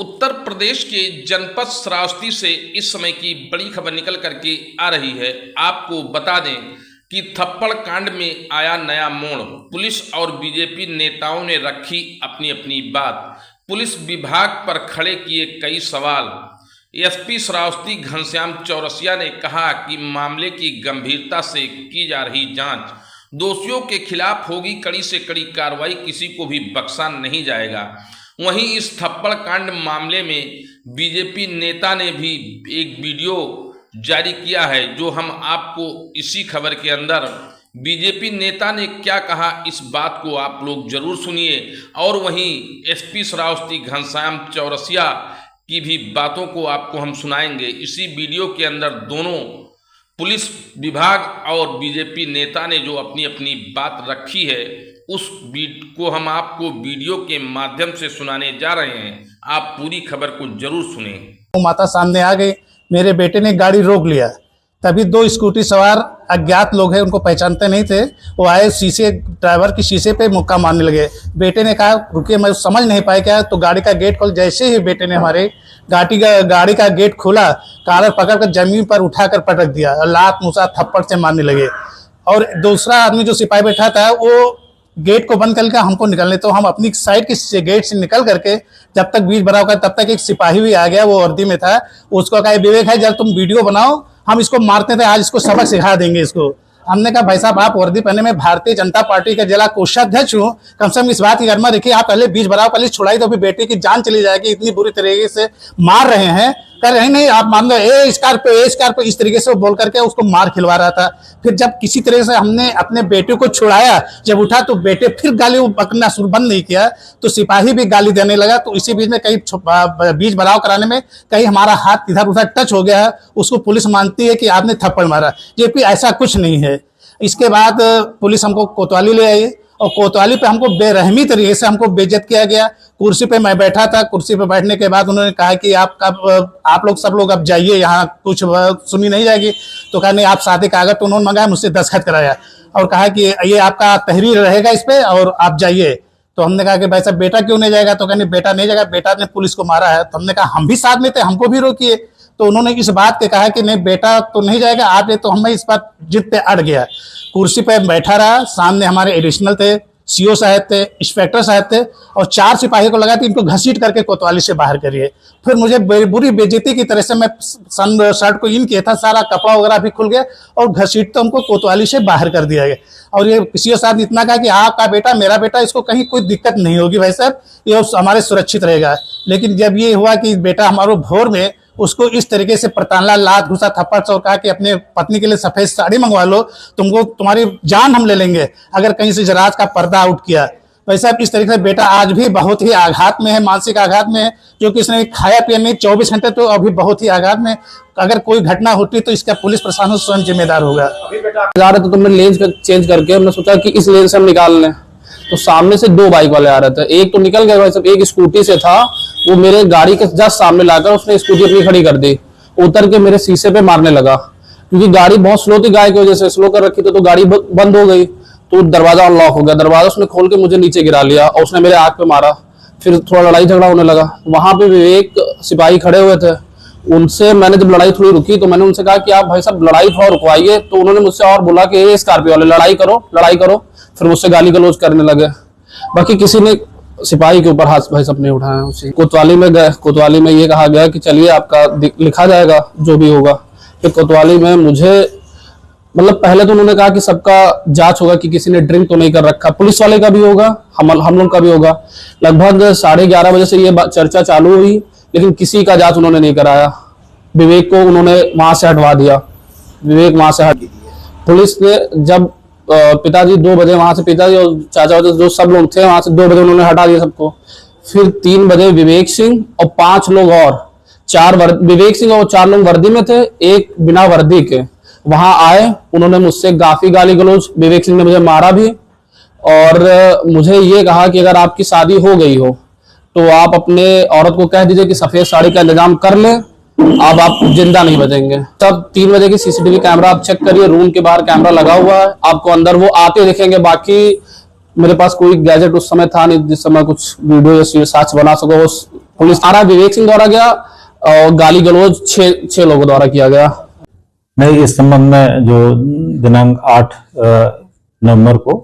उत्तर प्रदेश के जनपद श्रावस्ती से इस समय की बड़ी खबर निकल करके आ रही है। आपको बता दें कि थप्पड़ कांड में आया नया मोड़। पुलिस और बीजेपी नेताओं ने रखी अपनी अपनी बात। पुलिस विभाग पर खड़े किए कई सवाल। एसपी श्रावस्ती घनश्याम चौरसिया ने कहा कि मामले की गंभीरता से की जा रही जांच, दोषियों के खिलाफ होगी कड़ी से कड़ी कार्रवाई, किसी को भी बख्शा नहीं जाएगा। वहीं इस थप्पड़ कांड मामले में बीजेपी नेता ने भी एक वीडियो जारी किया है, जो हम आपको इसी खबर के अंदर बीजेपी नेता ने क्या कहा इस बात को आप लोग जरूर सुनिए। और वहीं एसपी श्रावस्ती घनश्याम चौरसिया की भी बातों को आपको हम सुनाएंगे। इसी वीडियो के अंदर दोनों पुलिस विभाग और बीजेपी नेता ने जो अपनी अपनी बात रखी है, उस को हम आपको वीडियो के माध्यम से सुनाने जा रहे हैं। आप पूरी खबर को जरूर सुनें। वो माता सामने आ गई, मेरे बेटे ने गाड़ी रोक लिया, तभी दो स्कूटी सवार अज्ञात लोग हैं, उनको पहचानते नहीं थे, वो आए, शीशे ड्राइवर की शीशे पे मुक्का मारने लगे। बेटे ने कहा रुकिए, मैं समझ नहीं पाया क्या, तो गाड़ी का गेट खोल। जैसे ही बेटे ने हमारे गाड़ी का गेट खोला, कालर पकड़कर जमीन पर उठाकर पटक दिया और लात मुसा थप्पड़ से मारने लगे। और दूसरा आदमी जो सिपाही बैठा था, वो गेट को बंद करके हमको निकलने, तो हम अपनी साइड के गेट से निकल करके जब तक बीच भराव कर, तब तक एक सिपाही भी आ गया, वो वर्दी में था। उसको कहा विवेक है, जब तुम वीडियो बनाओ, हम इसको मारते थे, आज इसको सबक सिखा देंगे इसको। हमने कहा भाई साहब, आप वर्दी पहने, में भारतीय जनता पार्टी के जिला कोषाध्यक्ष हूँ, कम से कम इस बात की गरिमा रखिए। आप पहले बीच भराव कर छुड़ाई तो अभी बेटे की जान चली जाएगी, इतनी बुरी तरीके से मार रहे हैं। कर रहे नहीं, आप मान लो ए स्कारपियो इस तरीके से बोल करके उसको मार खिलवा रहा था। फिर जब किसी तरह से हमने अपने बेटे को छुड़ाया, जब उठा तो बेटे फिर गाली पकड़ना शुरू बंद नहीं किया, तो सिपाही भी गाली देने लगा। तो इसी बीच में कहीं बीच भराव कराने में कहीं हमारा हाथ इधर उधर टच हो गया है, उसको पुलिस मानती है कि आपने थप्पड़ मारा, जबकि ऐसा कुछ नहीं है। इसके बाद पुलिस हमको कोतवाली ले आई और कोतवाली पे हमको बेरहमी तरीके से हमको बेइज्जत किया गया। कुर्सी पे मैं बैठा था, कुर्सी पे बैठने के बाद उन्होंने कहा कि आप लोग सब लोग अब जाइए, यहाँ कुछ सुनी नहीं जाएगी। तो कहा नहीं, आप सादे कागज तो उन्होंने मंगाया, मुझसे दस्तखत कराया और कहा कि ये आपका तहरीर रहेगा इस पे और आप जाइए। तो हमने कहा कि भाई साहब बेटा क्यों नहीं जाएगा, तो कहने बेटा नहीं जाएगा, बेटा ने पुलिस को मारा है। तो हमने कहा हम भी साथ में थे, हमको भी रोकिए। तो उन्होंने इस बात के कहा कि नहीं बेटा तो नहीं जाएगा आप, ये तो हमें इस बात जिद पे अड़ गया। कुर्सी पे बैठा रहा, सामने हमारे एडिशनल थे, सीओ साहब थे, इंस्पेक्टर साहब थे और 4 सिपाही को लगा कि इनको घसीट करके कोतवाली से बाहर करिए। फिर मुझे बुरी बेइज्जती की तरह से मैं शर्ट को इन किया था, सारा कपड़ा वगैरह भी खुल गया और घसीट तो हमको कोतवाली से बाहर कर दिया गया। और ये सीओ साहब ने इतना कहा कि आपका बेटा मेरा बेटा, इसको कहीं कोई दिक्कत नहीं होगी भाई साहब, ये हमारे सुरक्षित रहेगा। लेकिन जब ये हुआ कि बेटा हमारे भोर में उसको इस तरीके से प्रताड़ना, लात घुसा, थप्पड़ से और कहा कि अपने पत्नी के लिए सफेद साड़ी मंगवा लो, तुमको तुम्हारी जान हम ले लेंगे अगर कहीं से जराज का पर्दा आउट किया। वैसे इस तरीके से बेटा आज भी बहुत ही आघात में है, मानसिक आघात में है, जो कि इसने खाया पिया नहीं 24 घंटे, तो अभी बहुत ही आघात में। अगर कोई घटना होती तो इसका पुलिस प्रशासन स्वयं जिम्मेदार होगा। जा रहे तो तुमने लेन चेंज करके हमने सोचा कि इस लेन से हम निकाल लें, तो सामने से 2 बाइक वाले आ रहे थे। एक तो निकल गया भाई साहब, एक स्कूटी से था, वो मेरे गाड़ी के जस्ट सामने लाकर उसने स्कूटी अपनी खड़ी कर दी, उतर के मेरे शीशे पे मारने लगा। क्योंकि गाड़ी बहुत स्लो थी, गाय की वजह से स्लो कर रखी थी, तो गाड़ी बंद हो गई, तो दरवाजा अनलॉक हो गया। दरवाजा उसने खोल के मुझे नीचे गिरा लिया और उसने मेरे आंख पे मारा। फिर थोड़ा लड़ाई झगड़ा होने लगा। वहां पे विवेक सिपाही खड़े हुए थे, उनसे मैंने जब लड़ाई थोड़ी रुकी तो मैंने उनसे कहा कि आप भाई साहब लड़ाई थोड़ा रुकवाइए। तो उन्होंने मुझसे और बोला कि ये स्कॉर्पियो वाले लड़ाई करो। फिर मुझसे गाली गलौज करने लगे। बाकी किसी ने सिपाही के ऊपर हाथ भाई साहब नहीं उठाया। उसी कोतवाली में गए, कोतवाली में ये कहा गया कि चलिए आपका लिखा जाएगा जो भी होगा। फिर कोतवाली में मुझे मतलब पहले तो उन्होंने कहा कि सबका जांच होगा कि किसी ने ड्रिंक तो नहीं कर रखा, पुलिस वाले का भी होगा, हम लोग का भी होगा। लगभग 11:30 बजे से ये चर्चा चालू हुई, लेकिन किसी का जांच उन्होंने नहीं कराया। विवेक को उन्होंने वहां से हटवा दिया, विवेक वहां से हट। पुलिस ने जब पिताजी 2 बजे वहां से, पिताजी और चाचा जो सब लोग थे वहां से 2 बजे उन्होंने हटा दिया सबको। फिर 3 बजे विवेक सिंह और 5 लोग और, विवेक सिंह और 4 लोग वर्दी में थे, एक बिना वर्दी के वहां आए। उन्होंने मुझसे काफी गाली गलौज, विवेक सिंह ने मुझे मारा भी और मुझे ये कहा कि अगर आपकी शादी हो गई हो तो आप अपने औरत को कह दीजिए कि सफेद साड़ी का इंतजाम कर ले, अब आप जिंदा नहीं बचेंगे। तब 3 बजे की सीसीटीवी कैमरा आप चेक करिए, रूम के बाहर कैमरा लगा हुआ है, आपको अंदर वो आते दिखेंगे। बाकी मेरे पास कोई गैजेट उस समय था नहीं जिस समय कुछ वीडियो या साक्ष्य बना सको। पुलिस आरा विवेक सिंह द्वारा गया और गाली गलौज छह लोगों द्वारा किया गया। नहीं, इस संबंध में जो दिनांक 8 नवंबर को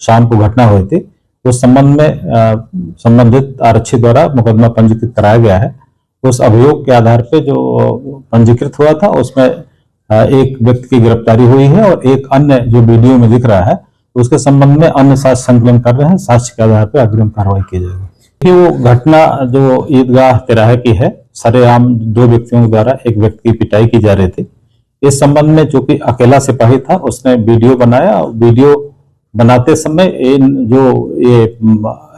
शाम को घटना हुई थी, उस संबंध में संबंधित आरक्षी द्वारा मुकदमा पंजीकृत कराया गया है। उस अभियोग के आधार पे जो पंजीकृत हुआ था उसमें एक व्यक्ति की गिरफ्तारी हुई है और एक अन्य जो वीडियो में दिख रहा है उसके संबंध में अन्य साक्ष्य संकलन कर रहे हैं। साक्ष्य के आधार पर अग्रिम कार्रवाई की जाएगी। वो घटना जो ईदगाह तिराहे की है, सरेआम 2 व्यक्तियों द्वारा एक व्यक्ति की पिटाई की जा रही थी। इस संबंध में चूंकि अकेला सिपाही था, उसने वीडियो बनाया। वीडियो बनाते समय ये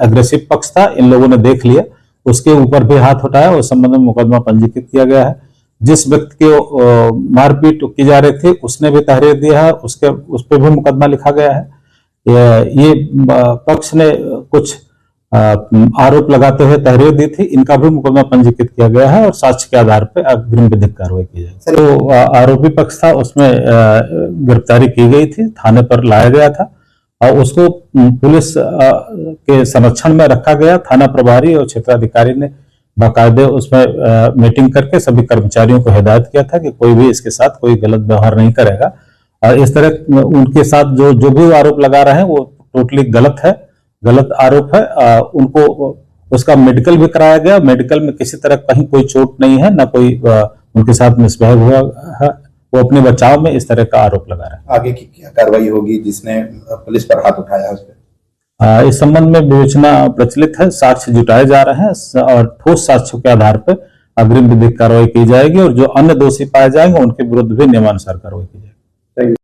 एग्रेसिव पक्ष था, इन लोगों ने देख लिया, उसके ऊपर भी हाथ उठाया। उस संबंध में मुकदमा पंजीकृत किया गया है। जिस व्यक्ति को मारपीट की जा रही थी उसने भी तहरीर दिया है, उस पर भी मुकदमा लिखा गया है। ये पक्ष ने कुछ आरोप लगाते हुए तहरीर दी थी, इनका भी मुकदमा पंजीकृत किया गया है और साक्ष्य के आधार पर अग्रिम विधिक कार्रवाई की जाएगी। तो आरोपी पक्ष था, उसमें गिरफ्तारी की गई थी, थाने पर लाया गया था और उसको पुलिस के संरक्षण में रखा गया। थाना प्रभारी और क्षेत्राधिकारी ने बाकायदे उसमें मीटिंग करके सभी कर्मचारियों को हिदायत किया था कि कोई भी इसके साथ कोई गलत व्यवहार नहीं करेगा। और इस तरह उनके साथ जो भी आरोप लगा रहे हैं वो टोटली गलत है, गलत आरोप है। उनको उसका मेडिकल भी कराया गया। मेडिकल में किसी तरह कहीं कोई चोट नहीं है, ना कोई उनके साथ मिसबिहेव हुआ है। वो अपने बचाव में इस तरह का आरोप लगा रहे हैं। आगे की क्या कार्रवाई होगी जिसने पुलिस पर हाथ उठाया उस पर? इस संबंध में विवेचना प्रचलित है, साक्ष्य जुटाए जा रहे हैं और ठोस साक्ष्यों के आधार पर अग्रिम विधिक कार्रवाई की जाएगी और जो अन्य दोषी पाए जाएंगे उनके विरुद्ध भी नियमानुसार कार्रवाई की जाएगी।